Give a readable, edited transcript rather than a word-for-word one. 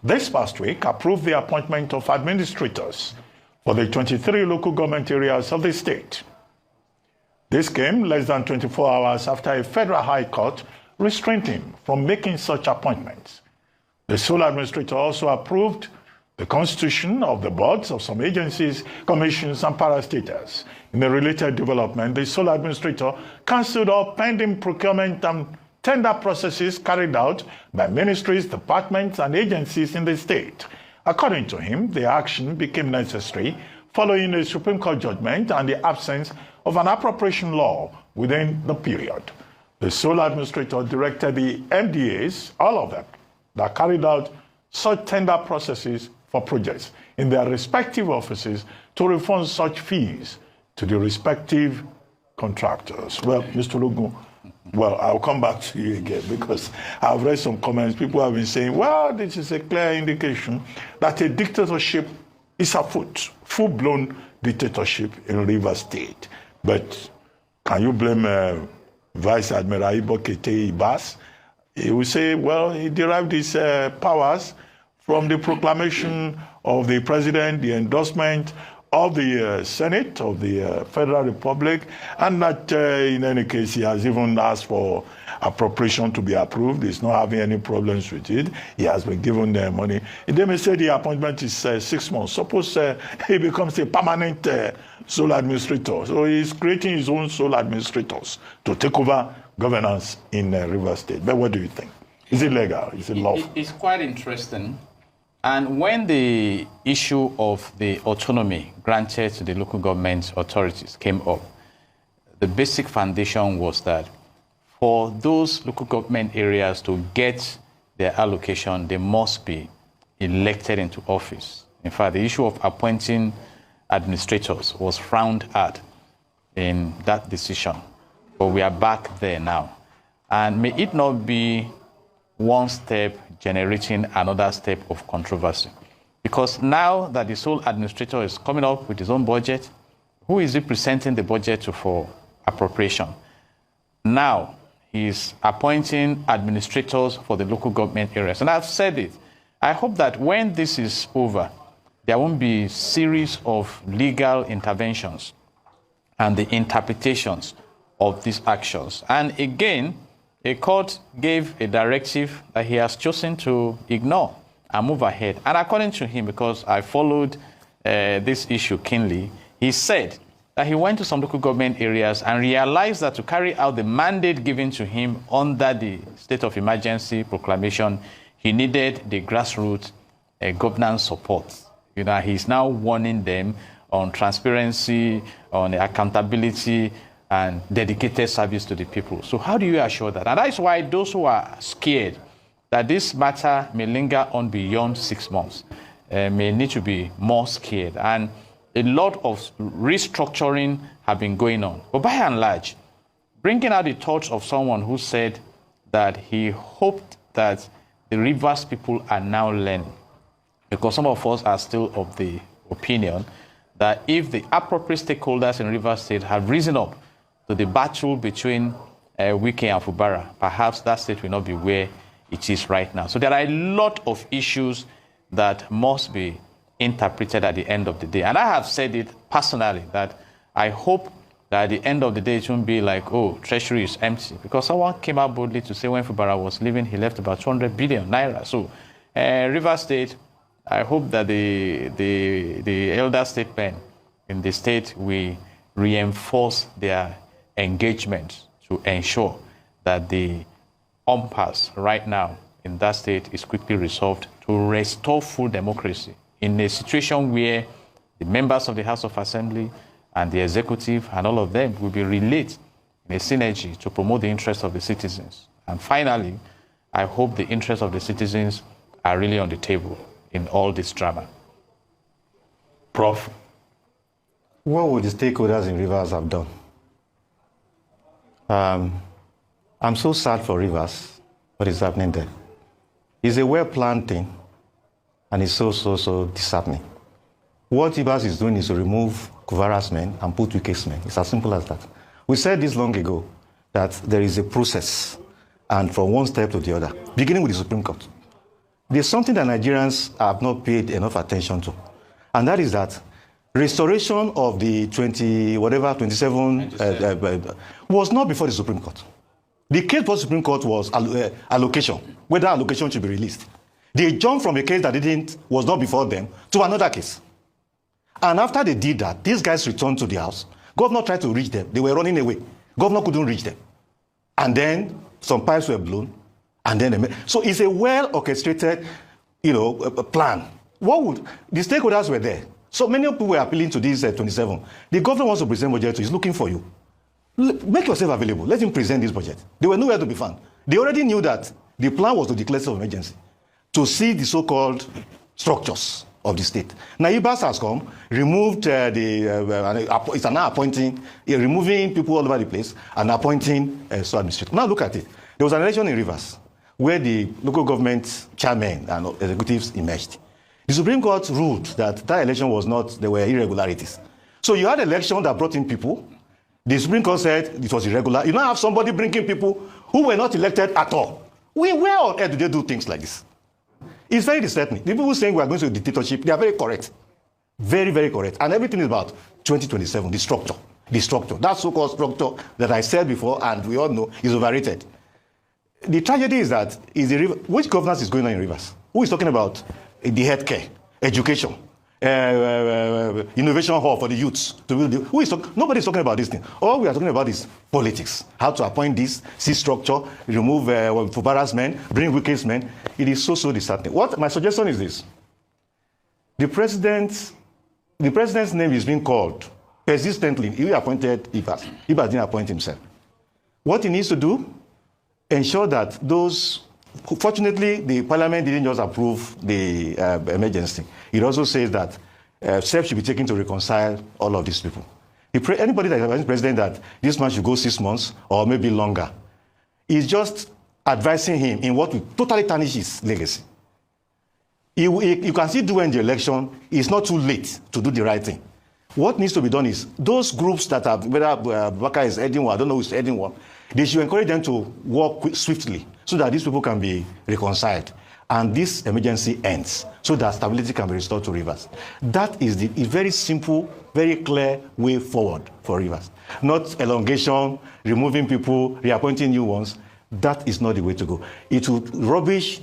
this past week approved the appointment of administrators for the 23 local government areas of the state. This came less than 24 hours after a federal high court restrained him from making such appointments. The sole administrator also approved the constitution of the boards of some agencies, commissions, and parastatals. In a related development, the sole administrator cancelled all pending procurement and tender processes carried out by ministries, departments, and agencies in the state. According to him, the action became necessary following a Supreme Court judgment and the absence of an appropriation law within the period. The sole administrator directed the MDAs, all of them, that carried out such tender processes for projects in their respective offices to refund such fees to the respective contractors. Well, Mr. Logun, well, I'll come back to you again because I've read some comments. People have been saying, well, this is a clear indication that a dictatorship is afoot, full-blown dictatorship in Rivers State. But can you blame Vice Admiral Ibokete Ibas? He will say, well, he derived his powers from the proclamation of the president, the endorsement of the Senate of the Federal Republic, and that in any case he has even asked for appropriation to be approved. He's not having any problems with it. He has been given the money. They may say the appointment is 6 months. Suppose he becomes a permanent sole administrator. So he's creating his own sole administrators to take over governance in Rivers State. But what do you think? Is it legal? Is it lawful? It's quite interesting. And when the issue of the autonomy granted to the local government authorities came up, the basic foundation was that for those local government areas to get their allocation, they must be elected into office. In fact, the issue of appointing administrators was frowned at in that decision. But we are back there now. And may it not be one step generating another step of controversy. Because now that the sole administrator is coming up with his own budget, who is he presenting the budget to for appropriation? Now he's appointing administrators for the local government areas. And I've said it. I hope that when this is over, there won't be a series of legal interventions and the interpretations of these actions. And again, a court gave a directive that he has chosen to ignore and move ahead. And according to him, because I followed this issue keenly, he said that he went to some local government areas and realized that to carry out the mandate given to him under the state of emergency proclamation, he needed the grassroots governance support. You know, he's now warning them on transparency, on accountability, and dedicated service to the people. So how do you assure that? And that's why those who are scared that this matter may linger on beyond 6 months may need to be more scared. And a lot of restructuring have been going on. But by and large, bringing out the thoughts of someone who said that he hoped that the Rivers people are now learning, because some of us are still of the opinion that if the appropriate stakeholders in Rivers State have risen up to the battle between WIKE and FUBARA, perhaps that state will not be where it is right now. So there are a lot of issues that must be interpreted at the end of the day. And I have said it personally that I hope that at the end of the day it won't be like, oh, treasury is empty. Because someone came out boldly to say when FUBARA was leaving, he left about 200 billion naira. So Rivers State, I hope that the elder statesmen in the state will reinforce their engagement to ensure that the impasse right now in that state is quickly resolved to restore full democracy in a situation where the members of the House of Assembly and the executive and all of them will be relayed in a synergy to promote the interests of the citizens. And finally, I hope the interests of the citizens are really on the table in all this drama. Prof. What would the stakeholders in Rivers have done? I'm so sad for Rivers, what is happening there. It's a well-planned thing, and it's so disheartening. What Rivers is doing is to remove FUBARA's men and put WIKE's men. It's as simple as that. We said this long ago, that there is a process, and from one step to the other, beginning with the Supreme Court. there's something that Nigerians have not paid enough attention to, and that is that restoration of the 27 was not before the Supreme Court. The case before the Supreme Court was allocation, whether allocation should be released. They jumped from a case that was not before them to another case. And after they did that, these guys returned to the house. Governor tried to reach them. They were running away. Governor couldn't reach them. And then some pipes were blown. And then so it's a well-orchestrated, plan. The stakeholders were there. So many people were appealing to this 27. The governor wants to present budget to. He's looking for you. Make yourself available. Let him present this budget. They were nowhere to be found. They already knew that the plan was to declare state of emergency, to see the so-called structures of the state. Now, Ibas has come, removed it's now appointing, removing people all over the place and appointing administrators. Now look at it. There was an election in Rivers where the local government chairmen and executives emerged. The Supreme Court ruled that election was not, there were irregularities. So you had an election that brought in people. The Supreme Court said it was irregular. You now have somebody bringing people who were not elected at all. Where on earth do they do things like this? It's very disheartening. The people saying we are going to a dictatorship, they are very correct. Very, very correct. And everything is about 2027, the structure. The structure. That so-called structure that I said before and we all know is overrated. The tragedy is that which governance is going on in Rivers? Who is talking about the healthcare, education, innovation hall for the youths to build? Nobody is talking about this thing. All we are talking about is politics. How to appoint this, see structure, remove FUBARA's men, bring WIKE's men. It is so disheartening. What my suggestion is this: the president's name is being called persistently. He appointed Ibas. Ibas didn't appoint himself. What he needs to do, ensure that those. Fortunately, the parliament didn't just approve the emergency. It also says that steps should be taken to reconcile all of these people. Anybody that is president that this man should go 6 months or maybe longer is just advising him in what will totally tarnish his legacy. You can still do in the election. It's not too late to do the right thing. What needs to be done is those groups that have, whether Baka is heading one, I don't know who's heading one, they should encourage them to work swiftly so that these people can be reconciled and this emergency ends so that stability can be restored to Rivers. That is a very simple, very clear way forward for Rivers. Not elongation, removing people, reappointing new ones. That is not the way to go. It will rubbish